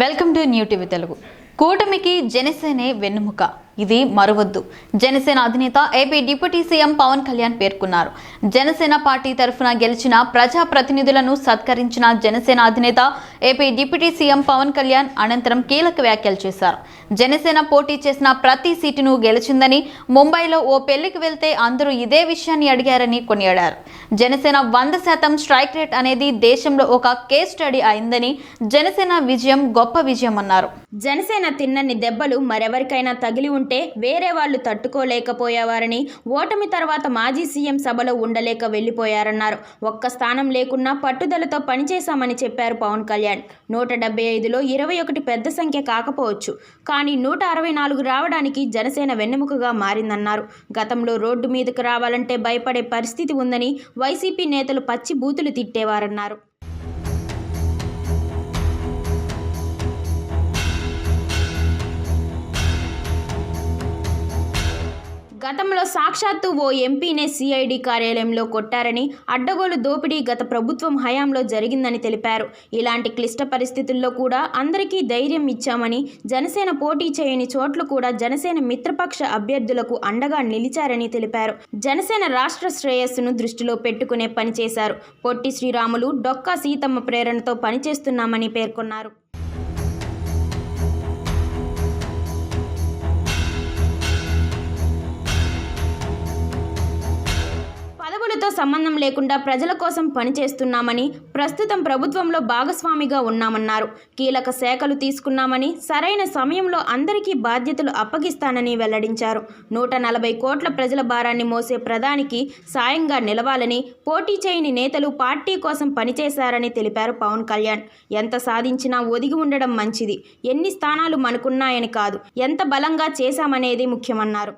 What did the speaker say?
Welcome to new TV Telugu. కూటమికి జనసేనే వెన్నుముక, ఇది మరవద్దు. జనసేన అధినేత AP deputy CM Pawan Kalyan పేర్కొన్నారు. జనసేన పార్టీ తరఫున గెలిచిన ప్రజా ప్రతినిధులను సత్కరించిన జనసేన అధినేత AP deputy CM Pawan Kalyan అనంతరం కీలక వ్యాఖ్యలు చేశారు. జనసేన పోటీ చేసిన ప్రతి సీటును గెలిచిందని, ముంబైలో ఓ పెళ్లికి వెళ్తే అందరూ ఇదే విషయాన్ని అడిగారని కొనియాడారు. జనసేన 100% స్ట్రైక్ రేట్ అనేది దేశంలో ఒక కేస్ స్టడీ అయిందని, జనసేన విజయం గొప్ప విజయం అన్నారు. జనసేన తిన్నన్ని దెబ్బలు మరెవరికైనా తగిలి ఉంటే వేరే వాళ్ళు తట్టుకోలేకపోయేవారని, ఓటమి తర్వాత మాజీ సీఎం సభలో ఉండలేక వెళ్లిపోయారన్నారు. ఒక్క స్థానం లేకున్నా పట్టుదలతో పనిచేశామని చెప్పారు పవన్ కళ్యాణ్. 175లో 21 పెద్ద సంఖ్య కాకపోవచ్చు, కానీ 164 రావడానికి జనసేన వెన్నెముకగా మారిందన్నారు. గతంలో రోడ్డు మీదకు రావాలంటే భయపడే పరిస్థితి ఉందని వైసీపీ నేతలు పచ్చి బూతులు తిట్టేవారన్నారు. గతంలో సాక్షాత్తు ఓ ఎంపీనే సిఐడి కార్యాలయంలో కొట్టారని, అడ్డగోలు దోపిడీ గత ప్రభుత్వం హయాంలో జరిగిందని తెలిపారు. ఇలాంటి క్లిష్ట పరిస్థితుల్లో కూడా అందరికీ ధైర్యం ఇచ్చామని, జనసేన పోటీ చేయని చోట్ల కూడా జనసేన మిత్రపక్ష అభ్యర్థులకు అండగా నిలిచారని తెలిపారు. జనసేన రాష్ట్ర శ్రేయస్సును దృష్టిలో పెట్టుకునే పనిచేశారు. పొట్టి శ్రీరాములు, డొక్కా సీతమ్మ ప్రేరణతో పనిచేస్తున్నామని పేర్కొన్నారు. పదవులతో సంబంధం లేకుండా ప్రజల కోసం పనిచేస్తున్నామని, ప్రస్తుతం ప్రభుత్వంలో భాగస్వామిగా ఉన్నామన్నారు. కీలక శాఖలు తీసుకున్నామని, సరైన సమయంలో అందరికీ బాధ్యతలు అప్పగిస్తానని వెల్లడించారు. 140 కోట్ల ప్రజల భారాన్ని మోసే ప్రధానికి సాయంగా నిలవాలని, పోటీ చేయని నేతలు పార్టీ కోసం పనిచేశారని తెలిపారు పవన్ కళ్యాణ్. ఎంత సాధించినా ఒదిగి ఉండడం మంచిది, ఎన్ని స్థానాలు మనకున్నాయని కాదు, ఎంత బలంగా చేశామనేది ముఖ్యమన్నారు.